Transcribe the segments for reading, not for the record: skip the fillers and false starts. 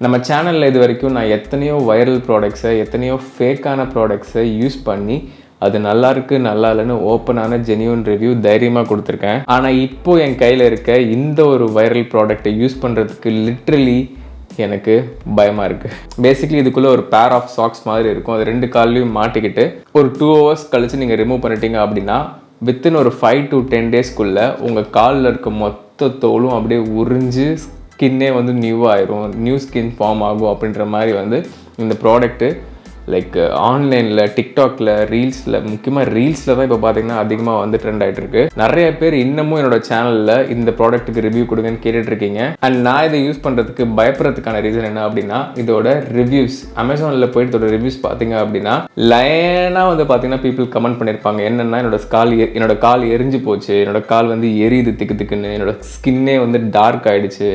நம்ம சேனலில் இது வரைக்கும் நான் எத்தனையோ வைரல் ப்ராடக்ட்ஸை எத்தனையோ ஃபேக்கான ப்ராடக்ட்ஸை யூஸ் பண்ணி அது நல்லா இருக்கு நல்லா இல்லைன்னு ஓப்பனான ஜென்யூன் ரிவ்யூ தைரியமாக கொடுத்துருக்கேன். ஆனால் இப்போ என் கையில் இருக்க இந்த ஒரு வைரல் ப்ராடக்டை யூஸ் பண்ணுறதுக்கு லிட்ரலி எனக்கு பயமாக இருக்குது. பேசிக்லி இதுக்குள்ளே ஒரு பேர் ஆஃப் சாக்ஸ் மாதிரி இருக்கும். அது 2 கால்லையும் மாட்டிக்கிட்டு ஒரு 2 hours கழித்து நீங்கள் ரிமூவ் பண்ணிட்டீங்க அப்படின்னா வித்தின் ஒரு 5 to 10 daysக்குள்ளே உங்கள் காலில் இருக்க மொத்த தோலும் அப்படியே உறிஞ்சு ஸ்கின்னே வந்து நியூவாயிரும், நியூ ஸ்கின் ஃபார்ம் ஆகும் அப்படின்ற மாதிரி வந்து இந்த ப்ராடக்ட்டு லைக் ஆன்லைனில் டிக்டாக்ல ரீல்ஸில் முக்கியமாக ரீல்ஸில் தான் இப்போ பார்த்தீங்கன்னா அதிகமாக வந்து ட்ரெண்ட் ஆகிட்டு இருக்கு. நிறைய பேர் இன்னமும் என்னோட சேனலில் இந்த ப்ராடக்ட்டுக்கு ரிவ்யூ கொடுங்கன்னு கேட்டுட்டு இருக்கீங்க. அண்ட் நான் இதை யூஸ் பண்ணுறதுக்கு பயப்படுறதுக்கான ரீசன் என்ன அப்படின்னா இதோட ரிவ்யூஸ். அமேசானில் போயிட்டு இதோட ரிவ்யூஸ் பார்த்தீங்க அப்படின்னா லைனாக வந்து பார்த்தீங்கன்னா பீப்புள் கமெண்ட் பண்ணியிருப்பாங்க. என்னென்னா என்னோட கால் எரிஞ்சு போச்சு, என்னோட கால் வந்து எரியுது திக்கு திக்குன்னு, என்னோட ஸ்கின்னே வந்து டார்க் ஆகிடுச்சு,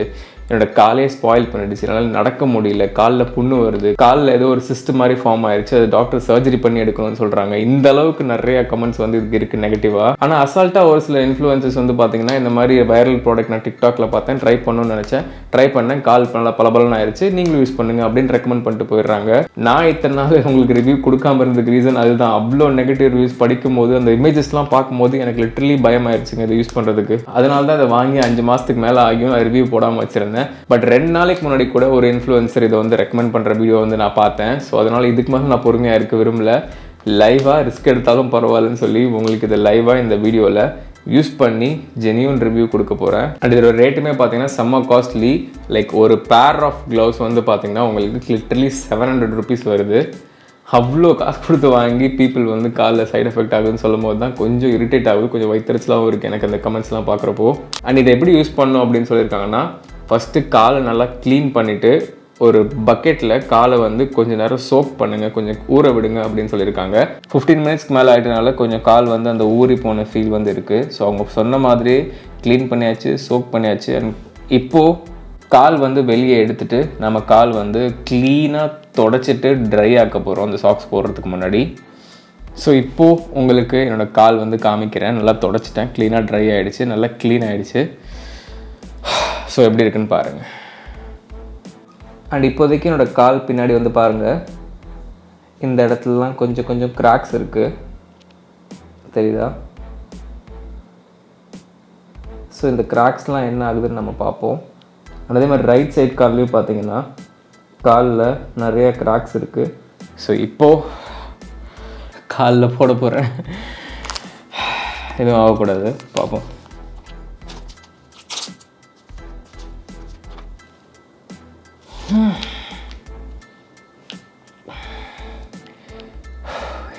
என்னோட காலே ஸ்பாயில் பண்ணிடுச்சு, என்னால் நடக்க முடியல, காலில் புண்ணு வருது, காலில் ஏதோ ஒரு சிஸ்ட் மாதிரி ஃபார்ம் ஆயிடுச்சு, அது டாக்டர் சர்ஜரி பண்ணி எடுக்கணும்னு சொல்கிறாங்க. இந்த அளவுக்கு நிறைய கமெண்ட்ஸ் வந்து இதுக்கு இருக்குது நெகட்டிவாக. ஆனால் அசால்ட்டாக ஒரு சில இன்ஃப்ளூயன்சஸ் வந்து பார்த்தீங்கன்னா இந்த மாதிரி வைரல் ப்ராடக்ட் நான் டிக்டாக்ல பார்த்தேன், ட்ரை பண்ணணும்னு நினச்சேன், ட்ரை பண்ணேன், கால் நல்லா பலபலன்னு ஆயிடுச்சு, நீங்களும் யூஸ் பண்ணுங்க அப்படின்னு ரெக்கமெண்ட் பண்ணிட்டு போயிடுறாங்க. நான் இத்தனை நாள் உங்களுக்கு ரிவ்யூ கொடுக்காம இருந்ததுக்கு ரீசன் அதுதான். அவ்வளோ நெகட்டிவ் ரிவ்யூஸ் படிக்கும்போது அந்த இமேஜஸ்லாம் பார்க்கும்போது எனக்கு லிட்டரலி பயமாயிருச்சுங்க இதை யூஸ் பண்ணுறதுக்கு. அதனால தான் அதை வாங்கி 5 மாதத்துக்கு மேலே ஆகியும் ரிவ்யூ போடாமல் வச்சிருந்தேன். பட் 2 நாளைக்கு முன்னாடி கூட ஒரு இன்ஃப்ளூயன்சர் இதை வந்து ரெக்கமெண்ட் பண்ணுற வீடியோ வந்து நான் பார்த்தேன். ஸோ அதனால் இதுக்கு மேலே நான் பொறுமையாக இருக்க விரும்பல. லைவாக ரிஸ்க் எடுத்தாலும் பரவாயில்லன்னு சொல்லி உங்களுக்கு இதை லைவாக இந்த வீடியோவில் யூஸ் பண்ணி ஜென்யூன் ரிவ்யூ கொடுக்க போகிறேன். அண்ட் இதோட ரேட்டுமே பார்த்தீங்கன்னா செம்ம காஸ்ட்லி. லைக் ஒரு பேர் ஆஃப் க்ளவுஸ் வந்து பார்த்தீங்கன்னா உங்களுக்கு லிட்டரலி 700 rupees வருது. அவ்வளோ காசு கொடுத்து வாங்கி பீப்புள் வந்து காலில் சைட் எஃபெக்ட் ஆகுதுன்னு சொல்லும் போது தான் கொஞ்சம் இரிட்டேட் ஆகுது, கொஞ்சம் வைத்தறிச்சலாகவும் இருக்குது எனக்கு அந்த கமெண்ட்ஸ்லாம் பார்க்குறப்போ. அண்ட் இதை எப்படி யூஸ் பண்ணணும் அப்படின்னு சொல்லியிருக்காங்கன்னா ஃபஸ்ட்டு காலை நல்லா க்ளீன் பண்ணிவிட்டு ஒரு பக்கெட்டில் காலை வந்து கொஞ்சம் நேரம் சோக் பண்ணுங்கள், கொஞ்சம் ஊற விடுங்க அப்படின்னு சொல்லியிருக்காங்க. 15 minutes மேலே ஆகிட்டனால கொஞ்சம் கால் வந்து அந்த ஊறி போன ஃபீல் வந்து இருக்குது. ஸோ அவங்க சொன்ன மாதிரியே க்ளீன் பண்ணியாச்சு, சோக் பண்ணியாச்சு. அண்ட் இப்போது கால் வந்து வெளியே எடுத்துகிட்டு நம்ம கால் வந்து க்ளீனாக தொடச்சிட்டு ட்ரை ஆக்க போகிறோம் அந்த சாக்ஸ் போடுறதுக்கு முன்னாடி. ஸோ இப்போது உங்களுக்கு என்னோடய கால் வந்து காமிக்கிறேன். நல்லா தொடச்சிட்டேன், க்ளீனாக ட்ரை ஆகிடுச்சு, நல்லா க்ளீன் ஆகிடுச்சு. ஸோ எப்படி இருக்குன்னு பாருங்கள். அண்ட் இப்போதைக்கு என்னோடய கால் பின்னாடி வந்து பாருங்கள், இந்த இடத்துலலாம் கொஞ்சம் கொஞ்சம் கிராக்ஸ் இருக்குது, தெரியுதா? ஸோ இந்த கிராக்ஸ்லாம் என்ன ஆகுதுன்னு நம்ம பார்ப்போம். அதே மாதிரி ரைட் சைட் கால்லையும் பார்த்தீங்கன்னா காலில் நிறைய கிராக்ஸ் இருக்குது. ஸோ இப்போது காலில் போட போகிறேன், எதுவும் ஆகக்கூடாது, பார்ப்போம்.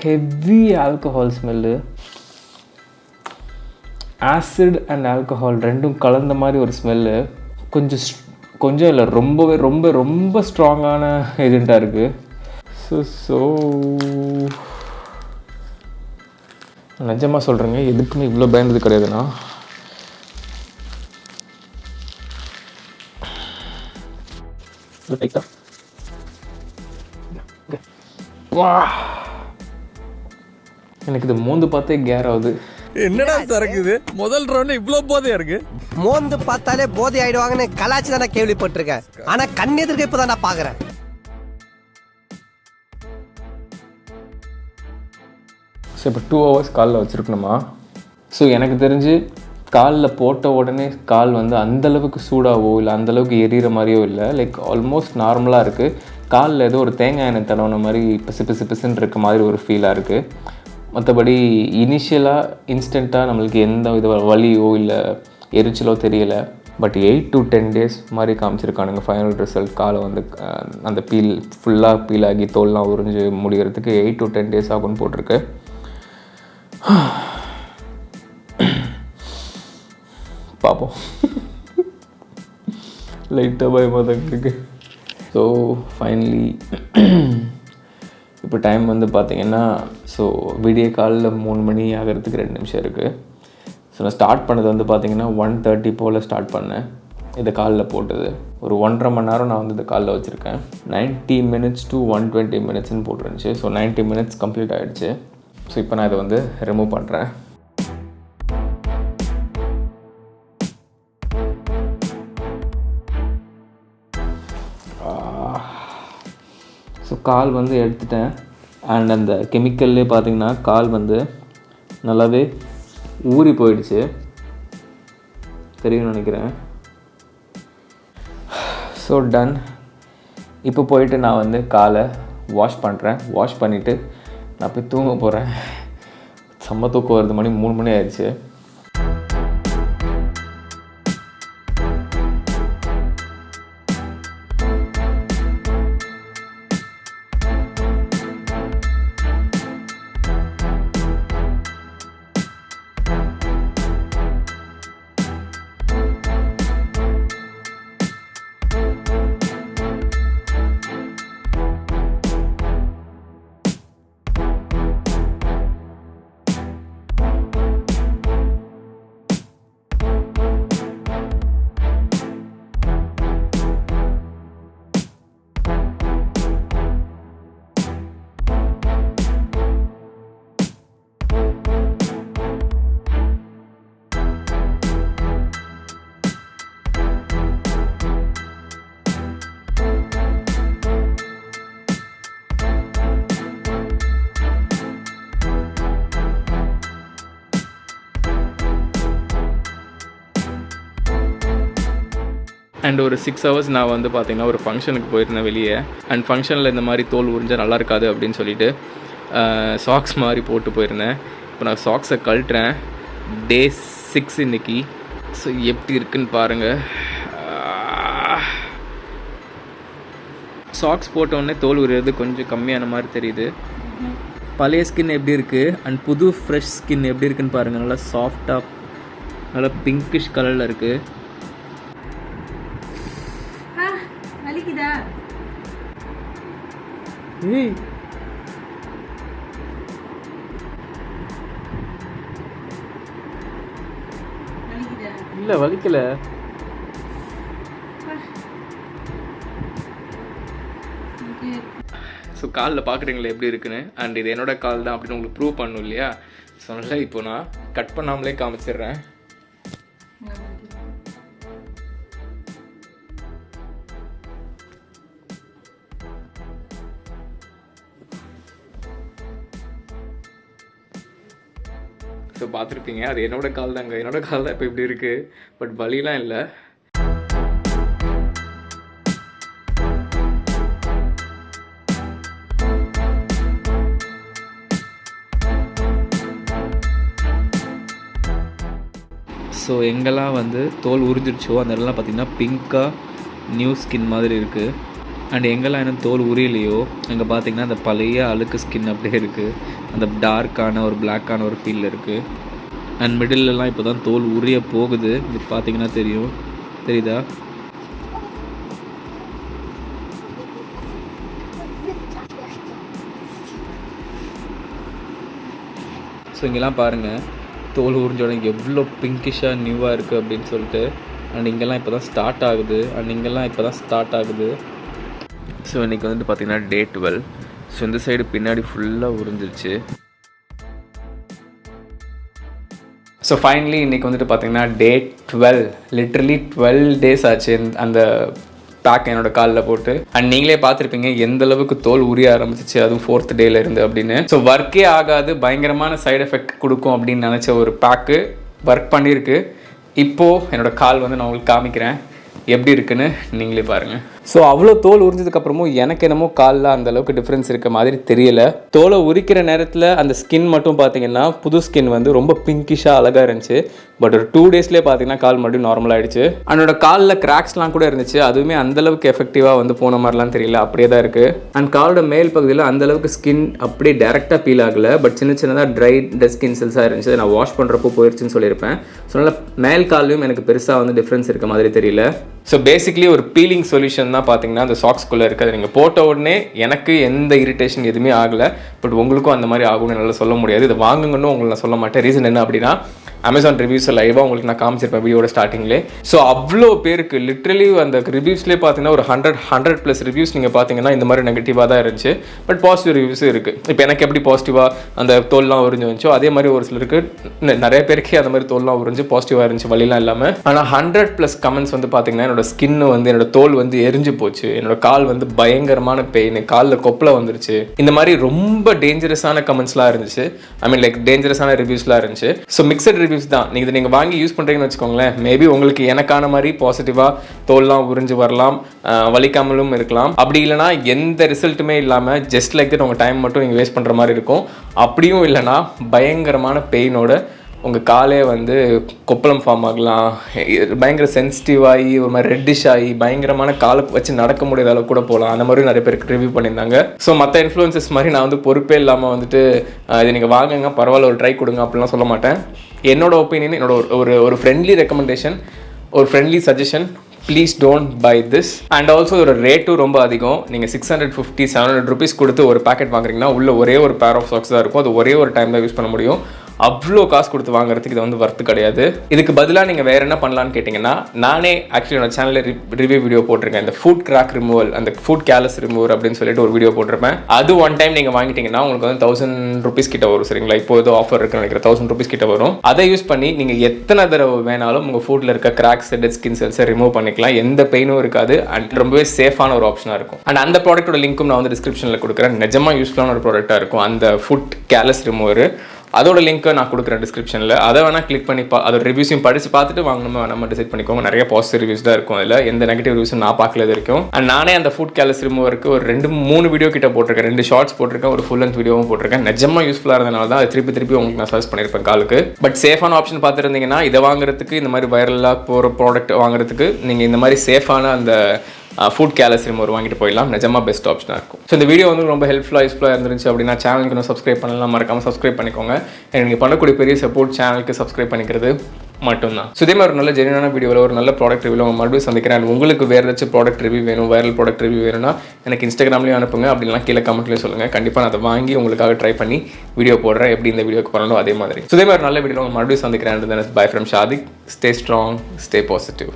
Heavy alcohol smell, acid and alcohol ரெண்டும் கலந்த மாதிரி ஒரு ஸ்மெல்லு. கொஞ்சம் இல்லை, ரொம்பவே ரொம்ப ரொம்ப ஸ்ட்ராங்கான ஏஜெண்ட்டாக இருக்குது. ஸோ நிஜமாக சொல்கிறேங்க, எதுக்குமே இவ்வளோ பயந்தது கிடையாதுண்ணா. எனக்கு இது மோந்து பார்த்தே கேர் ஆகுது. என்னடா சரக்குது, முதல் ரவுண்ட் இவ்வளோ போதையா இருக்கு. மோந்து பார்த்தாலே போதை ஆயிடுவாங்கன்னு கலாச்சி தானே கேள்விப்பட்டிருக்கேன். ஆனா கண் எதிர்க்க இப்பதான் நான் பாக்குறேன். ஸோ இப்போ 2 hours காலில் வச்சுருக்கணுமா? ஸோ எனக்கு தெரிஞ்சு காலில் போட்ட உடனே கால் வந்து அந்தளவுக்கு சூடாகவோ இல்லை அந்தளவுக்கு எரியிற மாதிரியோ இல்லை. லைக் ஆல்மோஸ்ட் நார்மலாக இருக்குது. காலில் ஏதோ ஒரு தேங்காய் எண்ணெய் தடவுன மாதிரி பிசுன்னு இருக்க மாதிரி ஒரு ஃபீலாக இருக்குது. மற்றபடி இனிஷியலாக இன்ஸ்டண்ட்டாக நம்மளுக்கு எந்த இது வலியோ இல்லை எரிச்சலோ தெரியலை. பட் 8 to 10 days மாதிரி காமிச்சிருக்கானுங்க ஃபைனல் ரிசல்ட். காலை வந்து அந்த ஃபுல்லாக பீல் ஆகி தோல்லாம் உறிஞ்சு முடிகிறதுக்கு 8 to 10 days ஆகும்னு போட்டிருக்கு. பார்ப்போம். லைட்டாக பயமாக தான் இருக்குது. ஸோ ஃபைனலி இப்போ டைம் வந்து பார்த்திங்கன்னா விடிய காலில் 3 மணி ஆகிறதுக்கு 2 நிமிஷம் இருக்குது. ஸோ நான் ஸ்டார்ட் பண்ணது வந்து பார்த்திங்கன்னா 1:30 போல் ஸ்டார்ட் பண்ணேன். இதை காலில் போட்டது ஒரு 1.5 மணி நேரம் நான் வந்து இதை காலில் வச்சுருக்கேன். 90 minutes to 120 minutesன்னு போட்டுருந்துச்சு. ஸோ 90 minutes கம்ப்ளீட் ஆகிடுச்சு. ஸோ இப்போ நான் இதை வந்து ரிமூவ் பண்ணுறேன். ஸோ கால் வந்து எடுத்துட்டேன். அண்ட் அந்த கெமிக்கல்லே பார்த்திங்கன்னா கால் வந்து நல்லாவே ஊறி போயிடுச்சு, தெரியும்னு நினைக்கிறேன். So done. இப்போ போயிட்டு நான் வந்து காலை வாஷ் பண்ணுறேன். வாஷ் பண்ணிவிட்டு நான் போய் தூங்க போகிறேன். செம்ம தூக்கம் வருது, மணி 3 மணி ஆயிடுச்சு. அண்ட் ஒரு 6 ஹவர்ஸ் நான் வந்து பார்த்திங்கன்னா ஒரு ஃபங்க்ஷனுக்கு போயிருந்தேன் வெளியே. அண்ட் ஃபங்க்ஷனில் இந்த மாதிரி தோல் உறிஞ்சால் நல்லா இருக்காது அப்படின்னு சொல்லிட்டு சாக்ஸ் மாதிரி போட்டு போயிருந்தேன். இப்போ நான் சாக்ஸை கழட்டுறேன். டே 6 இன்றைக்கி. ஸோ எப்படி இருக்குன்னு பாருங்கள். சாக்ஸ் போட்டோடனே தோல் உரியது கொஞ்சம் கம்மியான மாதிரி தெரியுது. பழைய ஸ்கின் எப்படி இருக்குது அண்ட் புது ஃப்ரெஷ் ஸ்கின் எப்படி இருக்குன்னு பாருங்கள். நல்லா சாஃப்டாக நல்லா பிங்கிஷ் கலரில் இருக்குது. ஏய் இல்லை வலிக்கல. ஸோ காலில் பார்க்குறீங்களா எப்படி இருக்குன்னு. அண்ட் இது என்னோட கால் தான் அப்படின்னு உங்களுக்கு ப்ரூவ் பண்ணணும் இல்லையா. ஸோ அதனால் இப்போ நான் கட் பண்ணாமலே காமிச்சிடுறேன். ஸோ பார்த்துருப்பீங்க, அது என்னோட கால் தாங்க. என்னோட கால் தான் இப்போ இப்படி இருக்குது. பட் வலிலாம் இல்லை. ஸோ எங்கெல்லாம் வந்து தோல் உறிஞ்சிருச்சோ அந்த இடம்லாம் பார்த்திங்கன்னா பிங்காக நியூ ஸ்கின் மாதிரி இருக்குது. அண்ட் எங்கெல்லாம் இன்னும் தோல் உரியலையோ அங்கே பார்த்திங்கன்னா அந்த பழைய அழுக்கு ஸ்கின் அப்படியே இருக்குது. அந்த டார்க்கான ஒரு பிளாக்கான ஒரு ஃபீல் இருக்குது. அண்ட் மிடில்லாம் இப்போ தான் தோல் உரிய போகுது. இது பார்த்திங்கன்னா தெரியுதா? ஸோ இங்கெல்லாம் பாருங்கள் தோல் உறிஞ்சோட எவ்வளோ பிங்கிஷாக நியூவாக இருக்குது அப்படின்னு சொல்லிட்டு. அண்ட் இங்கெல்லாம் இப்போ தான் ஸ்டார்ட் ஆகுது. அண்ட் இங்கெல்லாம் இப்போ தான் ஸ்டார்ட் ஆகுது. ஸோ இன்றைக்கி வந்துட்டு பார்த்திங்கன்னா டே 12. ஸோ இந்த சைடு பின்னாடி ஃபுல்லாக உறிஞ்சிருச்சு. ஸோ ஃபைனலி இன்றைக்கி வந்துட்டு பார்த்திங்கன்னா டே 12. லிட்ரலி 12 days ஆச்சு அந்த பேக் என்னோட காலில் போட்டு. அண்ட் நீங்களே பார்த்துருப்பீங்க எந்த அளவுக்கு தோல் உரிய ஆரம்பிச்சிச்சு, அதுவும் 4th டேல இருந்து அப்படின்னு. ஸோ ஒர்க்கே ஆகாது, பயங்கரமான சைடு எஃபெக்ட் கொடுக்கும் அப்படின்னு நினச்ச ஒரு பேக்கு ஒர்க் பண்ணியிருக்கு. இப்போது என்னோட கால் வந்து நான் உங்களுக்கு காமிக்கிறேன் எப்படி இருக்குன்னு நீங்களே பாருங்கள். ஸோ அவ்வளோ தோல் உறிஞ்சதுக்கப்புறமும் எனக்கு என்னமோ காலில் அந்த அளவுக்கு டிஃப்ரென்ஸ் இருக்க மாதிரி தெரியல. தோலை உரிக்கிற நேரத்தில் அந்த ஸ்கின் மட்டும் பார்த்தீங்கன்னா புது ஸ்கின் வந்து ரொம்ப பிங்கிஷாக அழகாக இருந்துச்சு. பட் ஒரு 2 daysலேயே பார்த்தீங்கன்னா கால் மறுபடியும் நார்மல் ஆகிடுச்சு. என்னோட காலில் கிராக்ஸ்லாம் கூட இருந்துச்சு, அதுவுமே அந்தளவுக்கு எஃபெக்டிவாக வந்து போன மாதிரிலாம் தெரியல, அப்படியே தான் இருக்குது. அண்ட் காலோட மேல் பகுதியில் அந்தளவுக்கு ஸ்கின் அப்படியே டேரெக்டாக பீல் ஆகலை. பட் சின்ன சின்னதாக ட்ரை டெட் ஸ்கின் செல்ஸாக இருந்துச்சு. நான் வாஷ் பண்ணுறப்போ போயிடுச்சுன்னு சொல்லியிருப்பேன். ஸோ அதனால் மேல் கால்லையும் எனக்கு பெருசாக வந்து டிஃப்ரென்ஸ் இருக்க மாதிரி தெரியல. ஸோ பேசிக்லி ஒரு பீலிங் சொல்யூஷன் தான் பார்த்தீங்கன்னா அந்த சாக்ஸ்குள்ளே இருக்குது. நீங்கள் போட்ட உடனே எனக்கு எந்த இரிட்டேஷன் எதுவுமே ஆகலை. பட் உங்களுக்கும் அந்த மாதிரி ஆகும்னு என்னால் சொல்ல முடியாது. இதை வாங்குங்கன்னு உங்களுக்கு நான் சொல்ல மாட்டேன். ரீசன் என்ன அப்படின்னா அமேசான் ரிவ்யூஸ் லைவாக உங்களுக்கு நான் காமிச்சிருப்பேன் வீடியோட ஸ்டார்டிங்லேயே. ஸோ அவ்வளோ பேருக்கு லிட்ரலி அந்த ரிவ்யூஸ்லேயே பார்த்தீங்கன்னா ஒரு 100+ ரிவ்யூஸ் நீங்கள் பார்த்தீங்கன்னா இந்த மாதிரி நெகட்டிவாக தான் இருந்துச்சு. பட் பாசிட்டிவ் ரிவ்யூஸும் இருக்குது. இப்போ எனக்கு எப்படி பாசிட்டிவாக அந்த தோல்லாம் உறிஞ்சு வந்துச்சோ அதே மாதிரி ஒரு சிலருக்கு நிறைய பேருக்கே அந்த மாதிரி தோல்லாம் உறிஞ்சு பாசிட்டிவாக இருந்துச்சு, வழிலாம் இல்லாமல். ஆனால் 100+ கமெண்ட்ஸ் வந்து பார்த்தீங்கன்னா என்னோட ஸ்கின்னு வந்து என்னோட தோல் வந்து எரிஞ்சு போச்சு, என்னோட கால் வந்து பயங்கரமான பெயின், காலில் கொப்பளை வந்துருச்சு, இந்த மாதிரி ரொம்ப டேஞ்சரஸான கமெண்ட்ஸ்லாம் இருந்துச்சு. ஐ மீன் லைக் டேஞ்சரஸான ரிவ்யூஸ்லாம் இருந்துச்சு. ஸோ மிக்சட் ரிவ்யூஸ் தான். நீங்கள் வாங்கி யூஸ் பண்ணுறீங்கன்னு வச்சுக்கோங்களேன், மேபி உங்களுக்கு எனக்கான மாதிரி பாசிட்டிவாக தோல்லாம் உறிஞ்சு வரலாம், வலிக்காமலும் இருக்கலாம். அப்படி இல்லைனா எந்த ரிசல்ட்டுமே இல்லாமல் ஜஸ்ட் லைக் தட் உங்கள் டைம் மட்டும் நீங்கள் வேஸ்ட் பண்ணுற மாதிரி இருக்கும். அப்படியும் இல்லைனா பயங்கரமான பெயினோட உங்கள் காலே வந்து கொப்பளம் ஃபார்ம் ஆகலாம், பயங்கர சென்சிட்டிவ் ஆகி ஒரு மாதிரி ரெட்டிஷ் ஆகி பயங்கரமான காலை வச்சு நடக்க முடியாத அளவுக்கு கூட போகலாம். அந்த மாதிரி நிறைய பேருக்கு ரிவ்யூ பண்ணியிருந்தாங்க. ஸோ மற்ற இன்ஃப்ளூயன்சஸ் மாதிரி நான் வந்து பொறுப்பே இல்லாமல் வந்துட்டு இது நீங்கள் வாங்குங்க, பரவாயில்ல, ஒரு ட்ரை கொடுங்க அப்படிலாம் சொல்ல மாட்டேன். என்னோட ஒப்பீனியன், என்னோட ஒரு ஃப்ரெண்ட்லி ரெக்கமெண்டேஷன், ஒரு friendly suggestion, please don't by this. And also ஒரு ரேட்டும் ரொம்ப அதிகம். நீங்கள் 650-700 rupees கொடுத்து ஒரு பேக்கெட் வாங்குறீங்கன்னா உள்ள ஒரே ஒரு பேர் ஆஃப் சாக்ஸ் தான் இருக்கும். அது ஒரே ஒரு டைம் தான் யூஸ் பண்ண முடியும். அவ்வளோ காசு கொடுத்து வாங்குறதுக்கு இது வந்து வர்த்து கிடையாது. இதுக்கு பதிலாக நீங்கள் வேறு என்ன பண்ணலான்னு கேட்டிங்கன்னா, நானே ஆக்சுவலி என்னோட சேனலில் ரிவ்யூ வீடியோ போட்டிருக்கேன். இந்த ஃபுட் கிராக் ரிமூவல், அந்த ஃபுட் கேலஸ் ரிமூவர் அப்படின்னு சொல்லிட்டு ஒரு வீடியோ போட்டிருப்பேன். அது ஒன் டைம் நீங்கள் வாங்கிட்டீங்கன்னா உங்களுக்கு வந்து 1000 rupees கிட்ட வரும். சரிங்களா? இப்போ ஏதோ ஆஃபர் இருக்குன்னு நினைக்கிறேன், 1000 rupees கிட்ட வரும். அதை யூஸ் பண்ணி நீங்கள் எத்தனை தடவை வேணாலும் உங்கள் ஃபுட்டில் இருக்க கிராக்ஸ், டெட் ஸ்கின் செல்ஸை ரிமூவ் பண்ணிக்கலாம். எந்த பெயினும் இருக்காது அண்ட் ரொம்பவே சேஃபான ஒரு ஆப்ஷனாக இருக்கும். அண்ட் அந்த ப்ராடக்ட்டோட லிங்க்கும் நான் வந்து டிஸ்கிரிப்ஷனில் கொடுக்குறேன். நிஜமாக யூஸ்ஃபுல்லான ஒரு ப்ராடக்ட்டாக இருக்கும் அந்த ஃபுட் கேலஸ் ரிமூவர். அதோட லிங்க்கை நான் கொடுக்குறேன் டிஸ்கிரிப்ஷனில். அதை வேணால் கிளிக் பண்ணி அதோட ரிவ்யூஸையும் படித்து பார்த்துட்டு வாங்கணுமா வேணாமல் டிசைட் பண்ணிக்கோங்க. நிறைய பாசிட்டிவ் ரிவ்யூஸ் தான் இருக்கும் அதில், எந்த நெகட்டிவ் ரிவ்யூஸும் நான் பார்க்கல இருக்கும். அண்ட் நானே அந்த ஃபுட் கேலஸ் ரிமூவருக்கு ஒரு 2-3 வீடியோ கிட்ட போட்டிருக்கேன், 2 ஷார்ட்ஸ் போட்டிருக்கேன், ஒரு ஃபுல் லென்த் வீடியோவும் போட்டிருக்கேன். நிஜமாக யூஸ்ஃபுல்லாக இருந்தனால தான் அது திருப்பி உங்களுக்கு நான் சஜஸ்ட் பண்ணியிருப்பேன் காலுக்கு. பட் சேஃபான ஆப்ஷன் பார்த்துருந்தீங்கன்னா இதை வாங்குறதுக்கு, இந்த மாதிரி வைரலாக போகிற ப்ராடக்ட் வாங்குறதுக்கு நீங்கள் இந்த மாதிரி சேஃபான அந்த ஃபுட் கேலஸ் ரிமூவர் வாங்கிட்டு போயிடலாம். நிஜமாக பெஸ்ட் ஆப்ஷனாக இருக்கும். ஸோ இந்த வீடியோ வந்து ரொம்ப யூஸ்ஃபுல்லாக இருந்துச்சு அப்படின்னா சேனலுக்கு இன்னும் சப்ஸ்கிரைப் பண்ணலாம், மறக்காமல் சப்ஸ்கிரைப் பண்ணிக்கோங்க. நீங்கள் பண்ணக்கூடிய பெரிய சப்போர்ட் சேனலுக்கு சப்ஸ்கிரைப் பண்ணிக்கிறது மட்டும்தான். ஸோ இதே மாதிரி ஒரு நல்ல ஜெனியூனான வீடியோவில் ஒரு நல்ல ப்ராடக்ட் ரிவ்யூவில் உங்கள் மறுபடியும் சந்திக்கிறேன். உங்களுக்கு வேறு ஏதாச்சும் ப்ராடக்ட் ரிவ்யூ வேணும், வைரல் ப்ராடக்ட் ரிவ்யூ வேணும்னா எனக்கு இன்ஸ்டாகிராம்லேயும் அனுப்புங்க, அப்படின்னா கீழே கமெண்ட்லேயும் சொல்லுங்கள். கண்டிப்பாக நான் அதை வாங்கி உங்களுக்காக ட்ரை பண்ணி வீடியோ போடுறேன். எப்படி இந்த வீடியோக்கு பண்ணணும் அதே மாதிரி. ஸோ இதே மாதிரி நல்ல வீடியோவில் உங்கள் மறுபடியும் சந்திக்கிறேன். By from Shadik. Stay strong, stay positive.